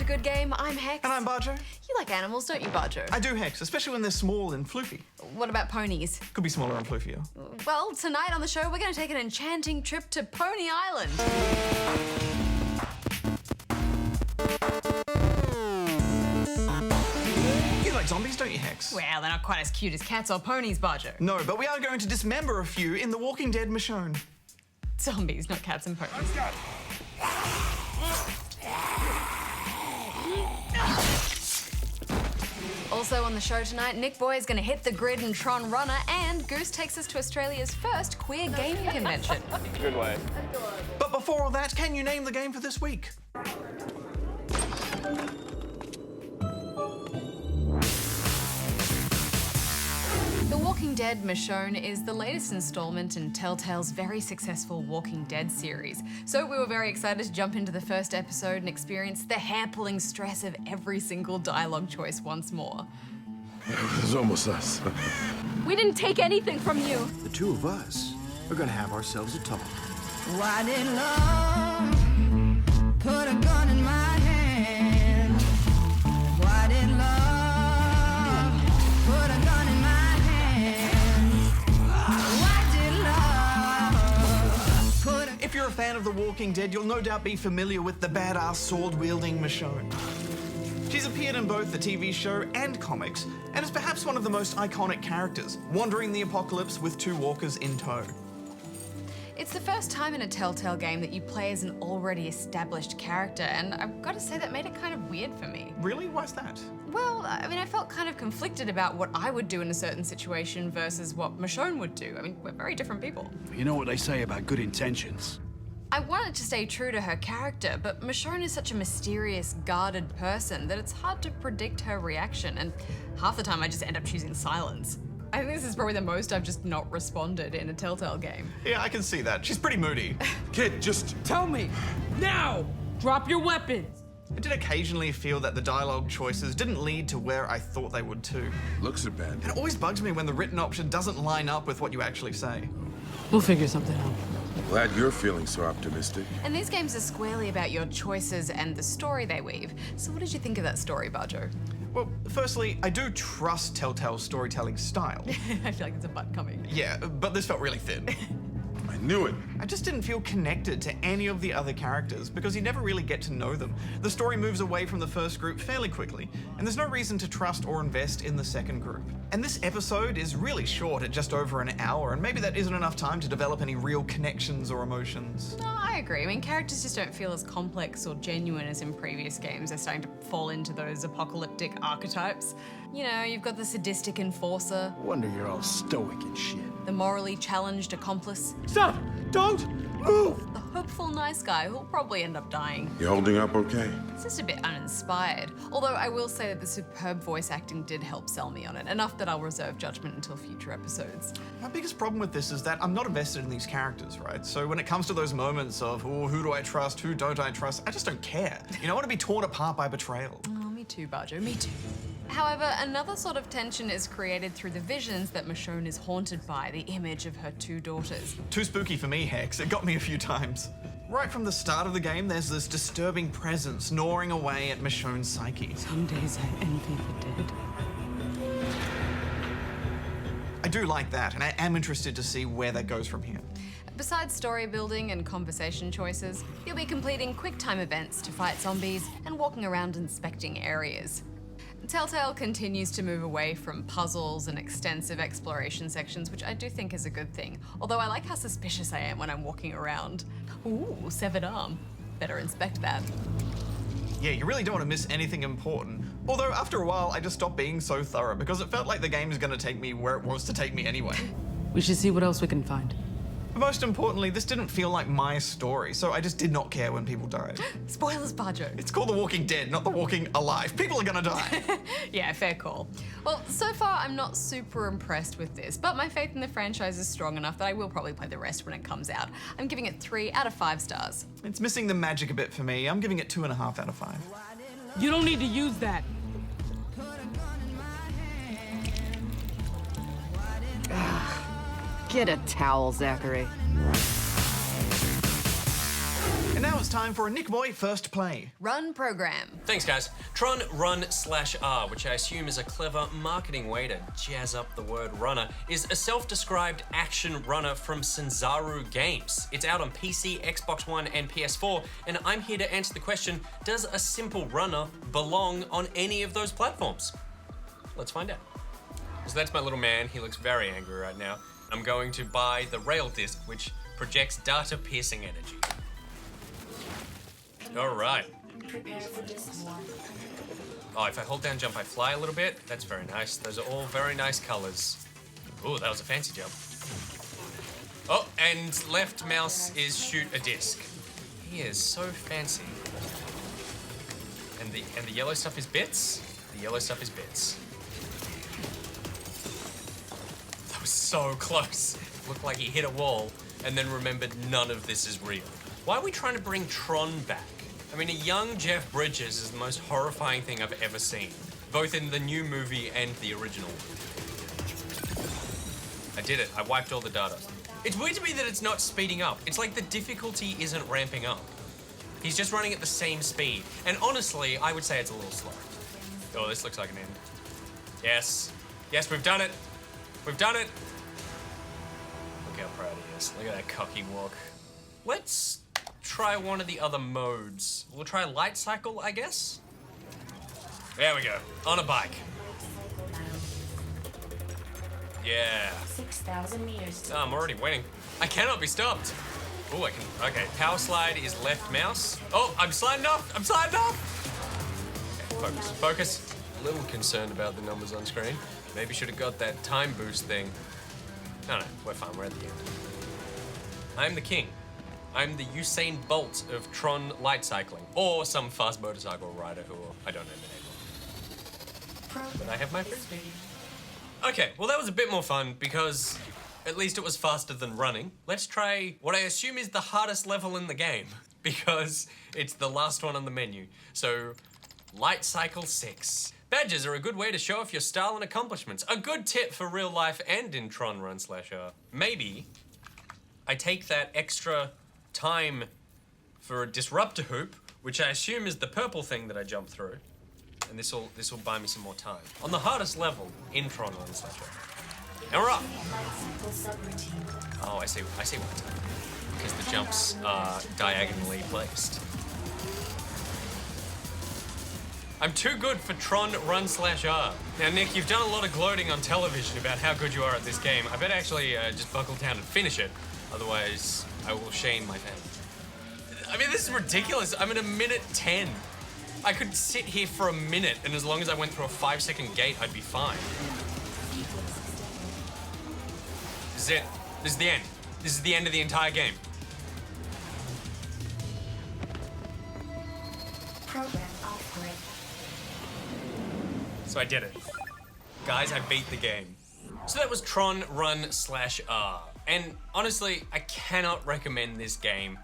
to Good Game. I'm Hex. And I'm Bajo. You like animals, don't you, Bajo? I do, Hex, especially when they're small and floofy. What about ponies? Could be smaller and floofier. Well, tonight on the show, we're going to take an enchanting trip to Pony Island. You like zombies, don't you, Hex? Well, they're not quite as cute as cats or ponies, Bajo. No, but we are going to dismember a few in The Walking Dead Michonne. Zombies, not cats and ponies. Let's go. Also on the show tonight, NichBoy is going to hit the grid in TRON Runner, and Goose takes us to Australia's first queer gaming convention. Good way. But before all that, can you name the game for this week? The Walking Dead Michonne is the latest installment in Telltale's very successful Walking Dead series. So we were very excited to jump into the first episode and experience the hair-pulling stress of every single dialogue choice once more. It was almost us. We didn't take anything from you. The two of us are gonna have ourselves a talk. Why did love put a gun in my hand? Why did love put a gun in my hand? Why did love put a... If you're a fan of The Walking Dead, you'll no doubt be familiar with the badass sword-wielding Michonne. She's appeared in both the TV show and comics, and is perhaps one of the most iconic characters, wandering the apocalypse with two walkers in tow. It's the first time in a Telltale game that you play as an already established character, and I've got to say that made it kind of weird for me. Really? Why's that? Well, I mean, I felt kind of conflicted about what I would do in a certain situation versus what Michonne would do. I mean, we're very different people. You know what they say about good intentions. I wanted to stay true to her character, but Michonne is such a mysterious, guarded person that it's hard to predict her reaction, and half the time I just end up choosing silence. I think this is probably the most I've just not responded in a Telltale game. Yeah, I can see that. She's pretty moody. Kid, just... Tell me, now! Drop your weapons! I did occasionally feel that the dialogue choices didn't lead to where I thought they would too. Looks are bad. It always bugs me when the written option doesn't line up with what you actually say. We'll figure something out. Glad you're feeling so optimistic. And these games are squarely about your choices and the story they weave. So what did you think of that story, Bajo? Well, firstly, I do trust Telltale's storytelling style. I feel like there's a butt coming. Yeah, but this felt really thin. I knew it. I just didn't feel connected to any of the other characters because you never really get to know them. The story moves away from the first group fairly quickly, and there's no reason to trust or invest in the second group. And this episode is really short at just over an hour, and maybe that isn't enough time to develop any real connections or emotions. No, I agree. I mean, characters just don't feel as complex or genuine as in previous games. They're starting to fall into those apocalyptic archetypes. You know, you've got the sadistic enforcer, Wonder you're all stoic and shit. the morally challenged accomplice, Stop! Don't move! the hopeful nice guy who'll probably end up dying. You holding up okay? It's just a bit uninspired. Although I will say that the superb voice acting did help sell me on it, enough that I'll reserve judgment until future episodes. My biggest problem with this is that I'm not invested in these characters, right? So when it comes to those moments of, oh, who do I trust, who don't I trust, I just don't care. You know, I want to be torn apart by betrayal. Oh, me too, Bajo, me too. However, another sort of tension is created through the visions that Michonne is haunted by, the image of her two daughters. Too spooky for me, Hex. It got me a few times. Right from the start of the game, there's this disturbing presence gnawing away at Michonne's psyche. Some days I envy the dead. I do like that, and I am interested to see where that goes from here. Besides story building and conversation choices, you'll be completing quick time events to fight zombies and walking around inspecting areas. Telltale continues to move away from puzzles and extensive exploration sections, which I do think is a good thing. Although I like how suspicious I am when I'm walking around. Ooh, severed arm. Better inspect that. Yeah, you really don't want to miss anything important. Although after a while, I just stopped being so thorough because it felt like the game is going to take me where it wants to take me anyway. We should see what else we can find. But most importantly, this didn't feel like my story, so I just did not care when people died. Spoilers, Bajo. It's called The Walking Dead, not The Walking Alive. People are gonna die. Yeah, fair call. Well, so far I'm not super impressed with this, but my faith in the franchise is strong enough that I will probably play the rest when it comes out. I'm giving it 3 out of 5 stars. It's missing the magic a bit for me. I'm giving it 2.5 out of 5. You don't need to use that. Get a towel, Zachary. And now Now it's time for a NichBoy first play. Run program. Thanks, guys. Tron Run/R, which I assume is a clever marketing way to jazz up the word runner, is a self-described action runner from Sanzaru Games. It's out on PC, Xbox One, and PS4, and I'm here to answer the question, does a simple runner belong on any of those platforms? Let's find out. So that's my little man. He looks very angry right now. I'm going to buy the rail disc, which projects data-piercing energy. All right. Oh, if I hold down jump, I fly a little bit. That's very nice. Those are all very nice colors. Ooh, that was a fancy jump. Oh, and left mouse is shoot a disc. He is so fancy. And the yellow stuff is bits. The yellow stuff is bits. That was so close. Looked like he hit a wall and then remembered none of this is real. Why are we trying to bring Tron back? I mean, a young Jeff Bridges is the most horrifying thing I've ever seen, both in the new movie and the original. I did it. I wiped all the data. It's weird to me that it's not speeding up. It's like the difficulty isn't ramping up. He's just running at the same speed. And honestly, I would say it's a little slow. Oh, this looks like an end. Yes. Yes, we've done it. We've done it. Look how proud he is. Look at that cocky walk. Let's try one of the other modes. We'll try light cycle, I guess. There we go. On a bike. Yeah. 6,000 meters. Oh, I'm already winning. I cannot be stopped. Oh, I can. Okay, power slide is left mouse. Oh, I'm sliding off. I'm sliding off. Okay, focus. Focus. A little concerned about the numbers on screen. Maybe should have got that time boost thing. No, we're fine. We're at the end. I'm the king. I'm the Usain Bolt of Tron light cycling, or some fast motorcycle rider who I don't know the name of. But I have my frisbee. Okay, well that was a bit more fun because at least it was faster than running. Let's try what I assume is the hardest level in the game because it's the last one on the menu. So, Light Cycle 6. Badges are a good way to show off your style and accomplishments. A good tip for real life and in Tron Run/R. Maybe I take that extra time for a disruptor hoop, which I assume is the purple thing that I jump through, and this will buy me some more time on the hardest level in Tron Run/R. And we're off. Oh, I see why it's happening. Because the jumps are diagonally placed. I'm too good for Tron Run/R. Now, Nick, you've done a lot of gloating on television about how good you are at this game. I better actually just buckle down and finish it. Otherwise, I will shame my family. I mean, this is ridiculous. I'm at 1:10. I could sit here for a minute, and as long as I went through a 5-second gate, I'd be fine. This is it. This is the end. This is the end of the entire game. Program off-grid. So I did it. Guys, I beat the game. So that was Tron Run/R. And honestly, I cannot recommend this game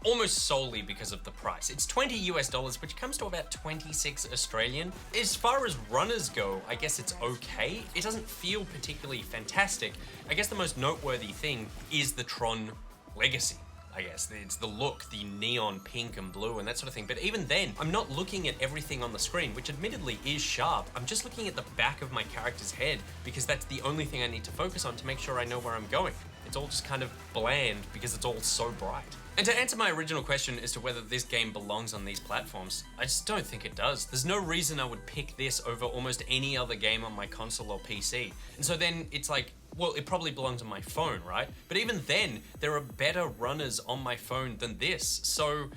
almost solely because of the price. It's $20 US, which comes to about 26 Australian. As far as runners go, I guess it's okay. It doesn't feel particularly fantastic. I guess the most noteworthy thing is the Tron legacy. I guess it's the look, the neon pink and blue and that sort of thing. But even then, I'm not looking at everything on the screen, which admittedly is sharp. I'm just looking at the back of my character's head because that's the only thing I need to focus on to make sure I know where I'm going. It's all just kind of bland because it's all so bright. And to answer my original question as to whether this game belongs on these platforms, I just don't think it does. There's no reason I would pick this over almost any other game on my console or PC. And so then it's like, well, it probably belongs on my phone, right? But even then, there are better runners on my phone than this. So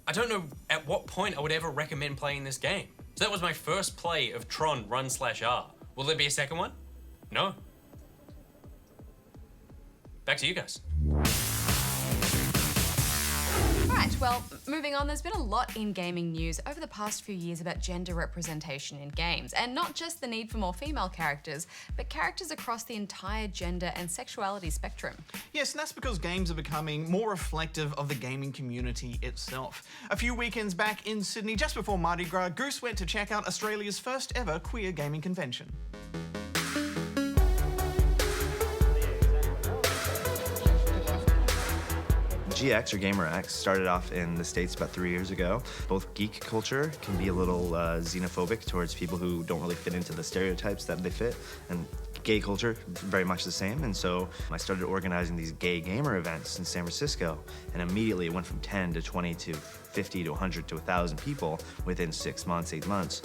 I don't know at what point I would ever recommend playing this game. So that was my first play of Tron Run/R. Will there be a second one? No. Back to you guys. Right, well, moving on, there's been a lot in gaming news over the past few years about gender representation in games, and not just the need for more female characters, but characters across the entire gender and sexuality spectrum. Yes, and that's because games are becoming more reflective of the gaming community itself. A few weekends back in Sydney, just before Mardi Gras, Goose went to check out Australia's first ever queer gaming convention. GX, or Gamer X, started off in the States about 3 years ago. Both geek culture can be a little xenophobic towards people who don't really fit into the stereotypes that they fit, and gay culture, very much the same. And so I started organizing these gay gamer events in San Francisco, and immediately it went from 10 to 20 to 50 to 100 to 1,000 people within 6 months, 8 months.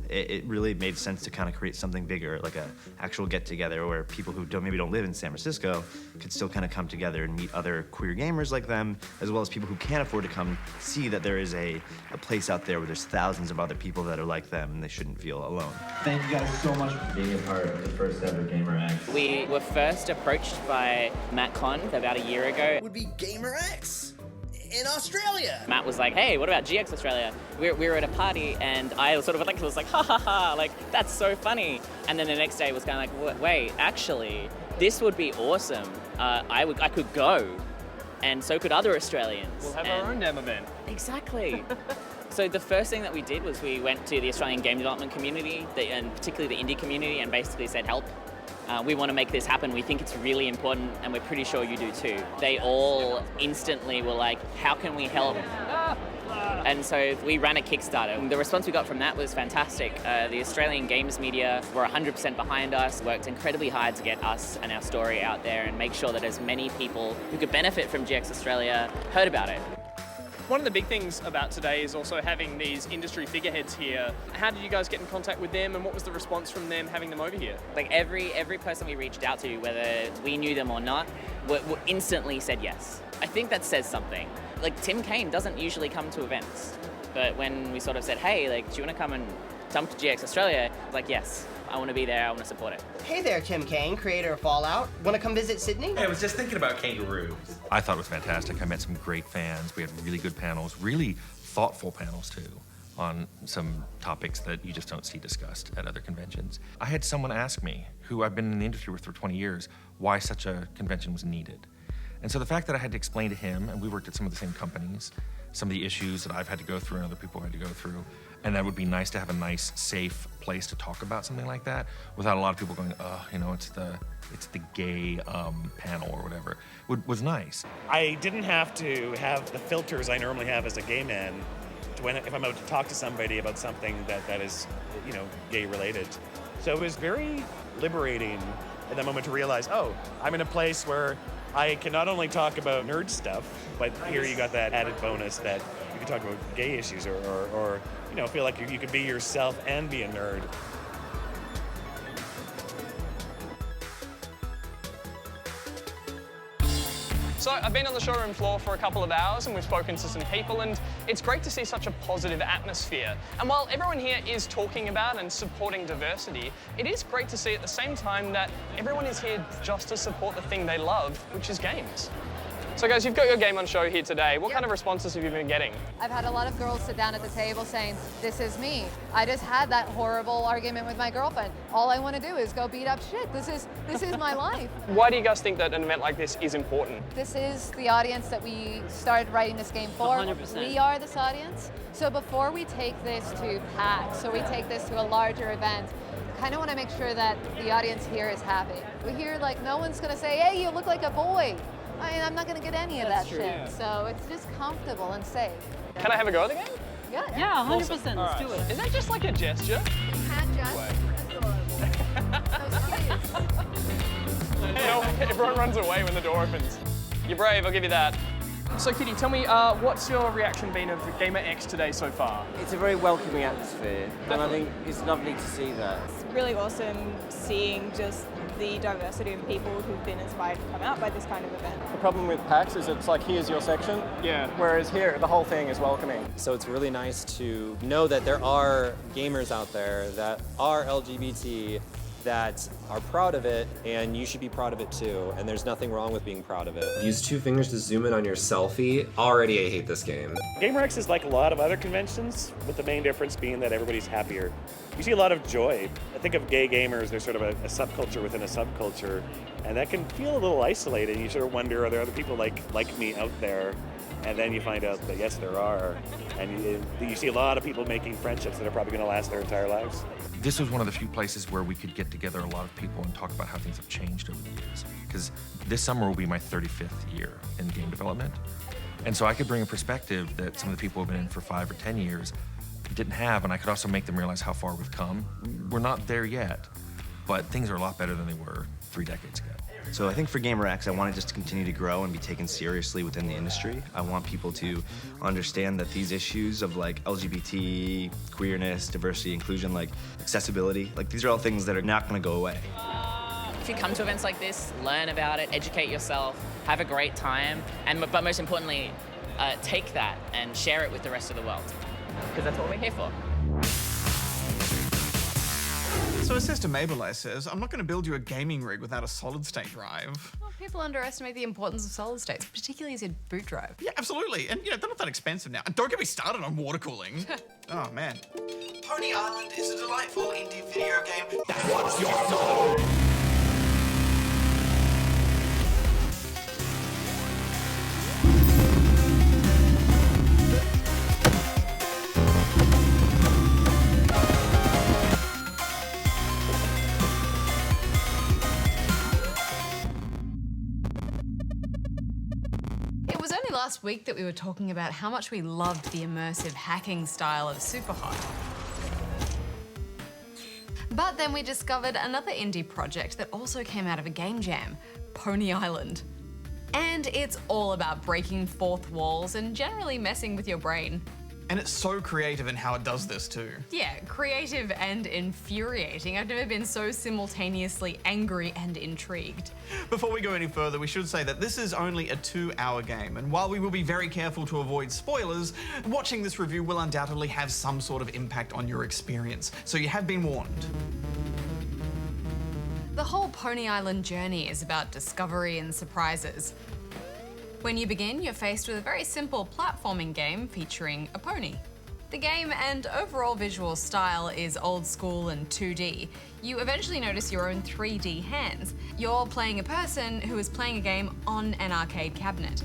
It really made sense to kind of create something bigger, like a actual get-together where people who maybe don't live in San Francisco could still kind of come together and meet other queer gamers like them, as well as people who can't afford to come see that there is a place out there where there's thousands of other people that are like them and they shouldn't feel alone. Thank you guys so much for being a part of the first ever Gamer X. We were first approached by Matt Con about a year ago. Would be Gamer X in Australia. Matt was like, hey, what about GX Australia? We were at a party and I sort of was like, ha ha ha, like, that's so funny. And then the next day was kind of like, wait, actually, this would be awesome. I could go, and so could other Australians. We'll have our own damn event. Exactly. So the first thing that we did was we went to the Australian game development community, and particularly the indie community, and basically said, help. We want to make this happen. We think it's really important, and we're pretty sure you do too. They all instantly were like, how can we help? And so we ran a Kickstarter. The response we got from that was fantastic. The Australian games media were 100% behind us, worked incredibly hard to get us and our story out there and make sure that as many people who could benefit from GX Australia heard about it. One of the big things about today is also having these industry figureheads here. How did you guys get in contact with them, and what was the response from them having them over here? Like every person we reached out to, whether we knew them or not, were instantly said yes. I think that says something. Like Tim Kaine doesn't usually come to events, but when we sort of said, hey, like, do you want to come and come to GX Australia? Like, yes, I want to be there, I want to support it. Hey there, Tim Kaine, creator of Fallout. Want to come visit Sydney? Hey, I was just thinking about kangaroos. I thought it was fantastic. I met some great fans. We had really good panels, really thoughtful panels too, on some topics that you just don't see discussed at other conventions. I had someone ask me, who I've been in the industry with for 20 years, why such a convention was needed. And so the fact that I had to explain to him, and we worked at some of the same companies, some of the issues that I've had to go through and other people had to go through, and that would be nice to have a nice, safe place to talk about something like that without a lot of people going, oh, you know, it's the gay panel or whatever, was nice. I didn't have to have the filters I normally have as a gay man if I'm out to talk to somebody about something that is, you know, gay related. So it was very liberating at that moment to realize, oh, I'm in a place where I can not only talk about nerd stuff, but here you got that added bonus that you can talk about gay issues or you know, feel like you could be yourself and be a nerd. So I've been on the showroom floor for a couple of hours and we've spoken to some people, and it's great to see such a positive atmosphere. And while everyone here is talking about and supporting diversity, it is great to see at the same time that everyone is here just to support the thing they love, which is games. So guys, you've got your game on show here today. What kind of responses have you been getting? I've had a lot of girls sit down at the table saying, this is me. I just had that horrible argument with my girlfriend. All I want to do is go beat up shit. This is my life. Why do you guys think that an event like this is important? This is the audience that we started writing this game for. 100%. We are this audience. So before we take this to PAX, so we take this to a larger event, kind of want to make sure that the audience here is happy. We hear like, no one's going to say, hey, you look like a boy. I mean, I'm not going to get any of that shit. Yeah. So it's just comfortable and safe. Can I have a go at the game? Yeah. Yeah, 100%. Awesome. Let's All do it. Is that just like a gesture? Hand Everyone runs away when the door opens. You're brave, I'll give you that. So Kitty, tell me, what's your reaction been of Gamer X today so far? It's a very welcoming atmosphere, and I think it's lovely to see that. It's really awesome seeing just the diversity of people who've been inspired to come out by this kind of event. The problem with PAX is it's like, here's your section, whereas here, the whole thing is welcoming. So it's really nice to know that there are gamers out there that are LGBT, that are proud of it, and you should be proud of it too, and there's nothing wrong with being proud of it. Use 2 fingers to zoom in on your selfie. Already I hate this game. Gamer X is like a lot of other conventions, with the main difference being that everybody's happier. You see a lot of joy. I think of gay gamers, there's sort of a subculture within a subculture, and that can feel a little isolated. You sort of wonder, are there other people like me out there? And then you find out that yes, there are. And you see a lot of people making friendships that are probably going to last their entire lives. This was one of the few places where we could get together a lot of people and talk about how things have changed over the years. Because this summer will be my 35th year in game development. And so I could bring a perspective that some of the people who've been in for 5 or 10 years didn't have, and I could also make them realize how far we've come. We're not there yet, but things are a lot better than they were 3 decades ago. So I think for GamerX, I want it just to continue to grow and be taken seriously within the industry. I want people to understand that these issues of like LGBT, queerness, diversity, inclusion, like accessibility, like these are all things that are not gonna go away. If you come to events like this, learn about it, educate yourself, have a great time, but most importantly, take that and share it with the rest of the world, because that's what we're here for. So as Sister Maybelline says, I'm not going to build you a gaming rig without a solid-state drive. Well, people underestimate the importance of solid states, particularly as a boot drive. Yeah, absolutely. And, they're not that expensive now. And don't get me started on water cooling. Oh, man. Pony Island is a delightful indie video game that wants your soul. Last week that we were talking about how much we loved the immersive hacking style of Superhot. But then we discovered another indie project that also came out of a game jam, Pony Island. And it's all about breaking fourth walls and generally messing with your brain. And it's so creative in how it does this too. Yeah, creative and infuriating. I've never been so simultaneously angry and intrigued. Before we go any further, we should say that this is only a 2-hour game, and while we will be very careful to avoid spoilers, watching this review will undoubtedly have some sort of impact on your experience, so you have been warned. The whole Pony Island journey is about discovery and surprises. When you begin, you're faced with a very simple platforming game featuring a pony. The game and overall visual style is old school and 2D. You eventually notice your own 3D hands. You're playing a person who is playing a game on an arcade cabinet.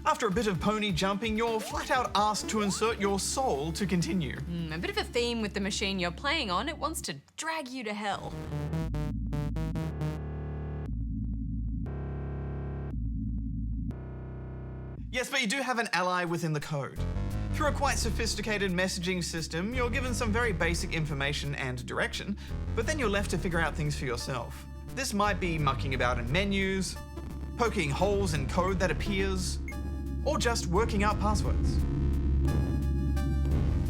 After a bit of pony jumping, you're flat out asked to insert your soul to continue. A bit of a theme with the machine you're playing on. It wants to drag you to hell. Yes, but you do have an ally within the code. Through a quite sophisticated messaging system, you're given some very basic information and direction, but then you're left to figure out things for yourself. This might be mucking about in menus, poking holes in code that appears, or just working out passwords.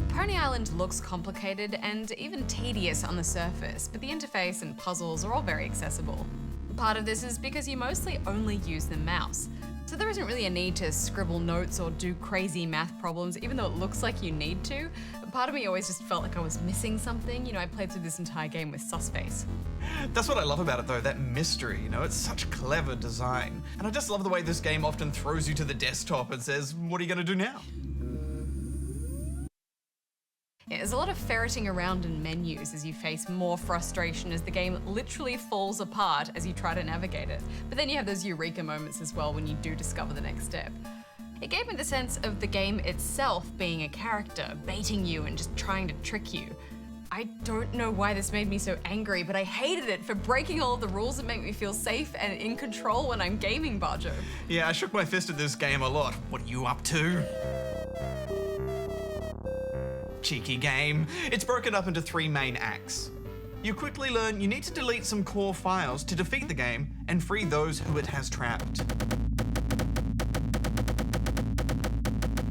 Pony Island looks complicated and even tedious on the surface, but the interface and puzzles are all very accessible. Part of this is because you mostly only use the mouse. So there isn't really a need to scribble notes or do crazy math problems, even though it looks like you need to. Part of me always just felt like I was missing something. I played through this entire game with sus face. That's what I love about it though, that mystery, it's such clever design. And I just love the way this game often throws you to the desktop and says, what are you gonna do now? Yeah, there's a lot of ferreting around in menus as you face more frustration as the game literally falls apart as you try to navigate it. But then you have those eureka moments as well when you do discover the next step. It gave me the sense of the game itself being a character, baiting you and just trying to trick you. I don't know why this made me so angry, but I hated it for breaking all of the rules that make me feel safe and in control when I'm gaming, Bajo. Yeah, I shook my fist at this game a lot. What are you up to? Cheeky game. It's broken up into 3 main acts. You quickly learn you need to delete some core files to defeat the game and free those who it has trapped.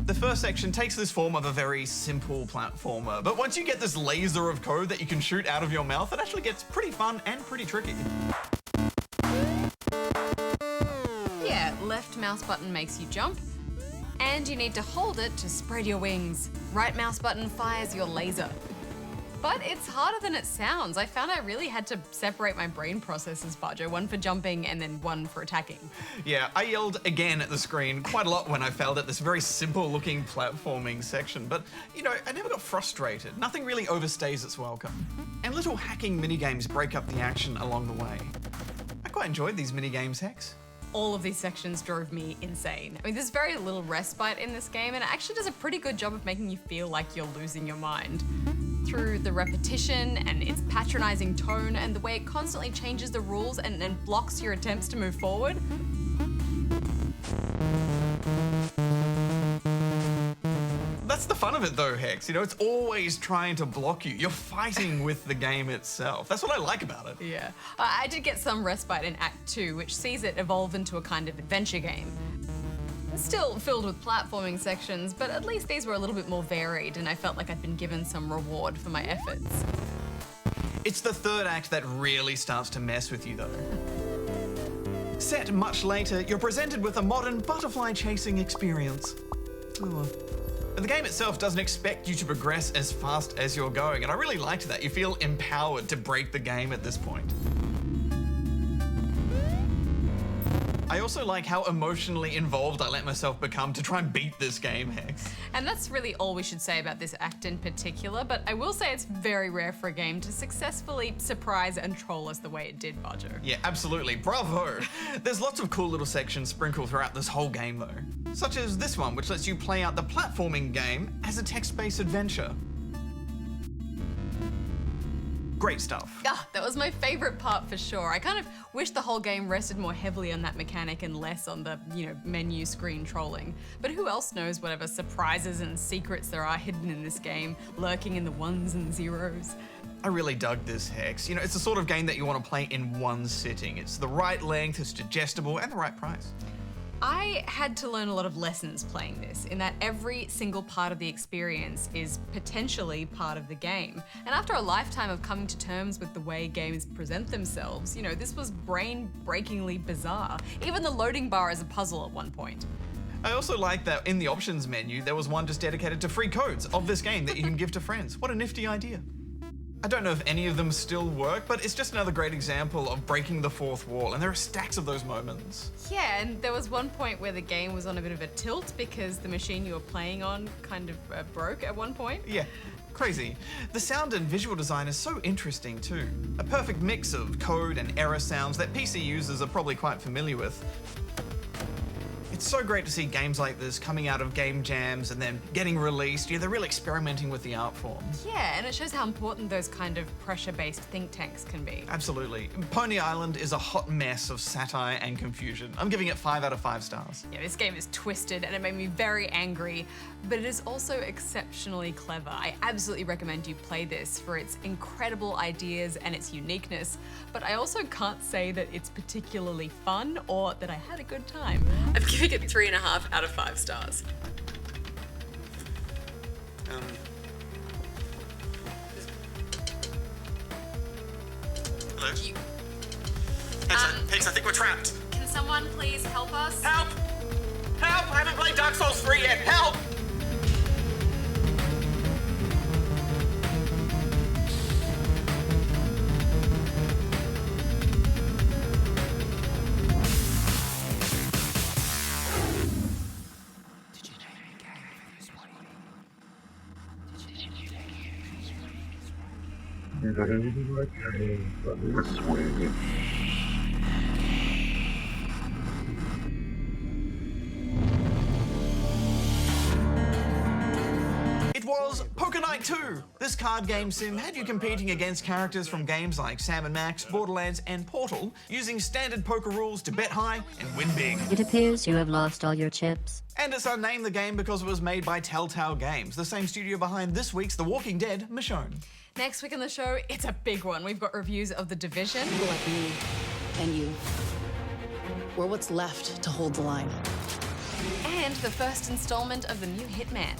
The first section takes this form of a very simple platformer, but once you get this laser of code that you can shoot out of your mouth, it actually gets pretty fun and pretty tricky. Yeah, left mouse button makes you jump, and you need to hold it to spread your wings. Right mouse button fires your laser. But it's harder than it sounds. I found I really had to separate my brain processes, Bajo, one for jumping and then one for attacking. Yeah, I yelled again at the screen quite a lot when I failed at this very simple looking platforming section, but I never got frustrated. Nothing really overstays its welcome. And little hacking minigames break up the action along the way. I quite enjoyed these minigames, Hex. All of these sections drove me insane. There's very little respite in this game, and it actually does a pretty good job of making you feel like you're losing your mind. Through the repetition and its patronizing tone and the way it constantly changes the rules and blocks your attempts to move forward. the fun of it though, Hex. You know, it's always trying to block you. You're fighting with the game itself. That's what I like about it. Yeah. I did get some respite in Act 2, which sees it evolve into a kind of adventure game. It's still filled with platforming sections, but at least these were a little bit more varied, and I felt like I'd been given some reward for my efforts. It's the third act that really starts to mess with you though. Set much later, you're presented with a modern butterfly chasing experience. Oh well. But the game itself doesn't expect you to progress as fast as you're going, and I really liked that. You feel empowered to break the game at this point. I also like how emotionally involved I let myself become to try and beat this game, Hex. And that's really all we should say about this act in particular, but I will say it's very rare for a game to successfully surprise and troll us the way it did, Bajo. Yeah, absolutely. Bravo! There's lots of cool little sections sprinkled throughout this whole game though. Such as this one, which lets you play out the platforming game as a text-based adventure. Great stuff. Ah, that was my favorite part for sure. I kind of wish the whole game rested more heavily on that mechanic and less on the, menu screen trolling. But who else knows whatever surprises and secrets there are hidden in this game, lurking in the ones and zeros. I really dug this, Hex. You know, it's the sort of game that you want to play in one sitting. It's the right length, it's digestible, and the right price. I had to learn a lot of lessons playing this, in that every single part of the experience is potentially part of the game. And after a lifetime of coming to terms with the way games present themselves, this was brain-breakingly bizarre. Even the loading bar is a puzzle at one point. I also like that in the options menu, there was one just dedicated to free codes of this game that you can give to friends. What a nifty idea. I don't know if any of them still work, but it's just another great example of breaking the fourth wall, and there are stacks of those moments. Yeah, and there was one point where the game was on a bit of a tilt because the machine you were playing on kind of broke at one point. Yeah, crazy. The sound and visual design is so interesting too. A perfect mix of code and error sounds that PC users are probably quite familiar with. It's so great to see games like this coming out of game jams and then getting released. Yeah, they're really experimenting with the art form. Yeah, and it shows how important those kind of pressure-based think tanks can be. Absolutely. Pony Island is a hot mess of satire and confusion. I'm giving it 5 out of 5 stars. Yeah, this game is twisted and it made me very angry, but it is also exceptionally clever. I absolutely recommend you play this for its incredible ideas and its uniqueness, but I also can't say that it's particularly fun or that I had a good time. I'm giving it 3.5 out of 5 stars. Hello? Hex, I think we're trapped. Can someone please help us? Help! Help! I haven't played Dark Souls 3 yet. Help! It was Poker Night 2. This card game sim had you competing against characters from games like Sam & Max, Borderlands, and Portal, using standard poker rules to bet high and win big. It appears you have lost all your chips. And it's unnamed the game because it was made by Telltale Games, the same studio behind this week's The Walking Dead, Michonne. Next week on the show, it's a big one. We've got reviews of The Division. People like me and you, we're what's left to hold the line. And the first installment of the new Hitman.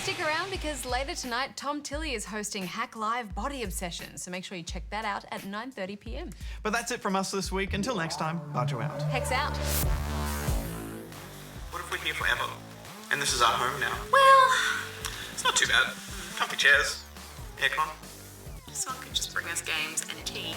Stick around because later tonight, Tom Tilley is hosting Hack Live Body Obsession, so make sure you check that out at 9:30 p.m. But that's it from us this week. Until next time, Bajo out. Hex out. What if we're here forever? And this is our home now? Well, it's not too bad. Comfy chairs, aircon. someone could just bring us games and tea.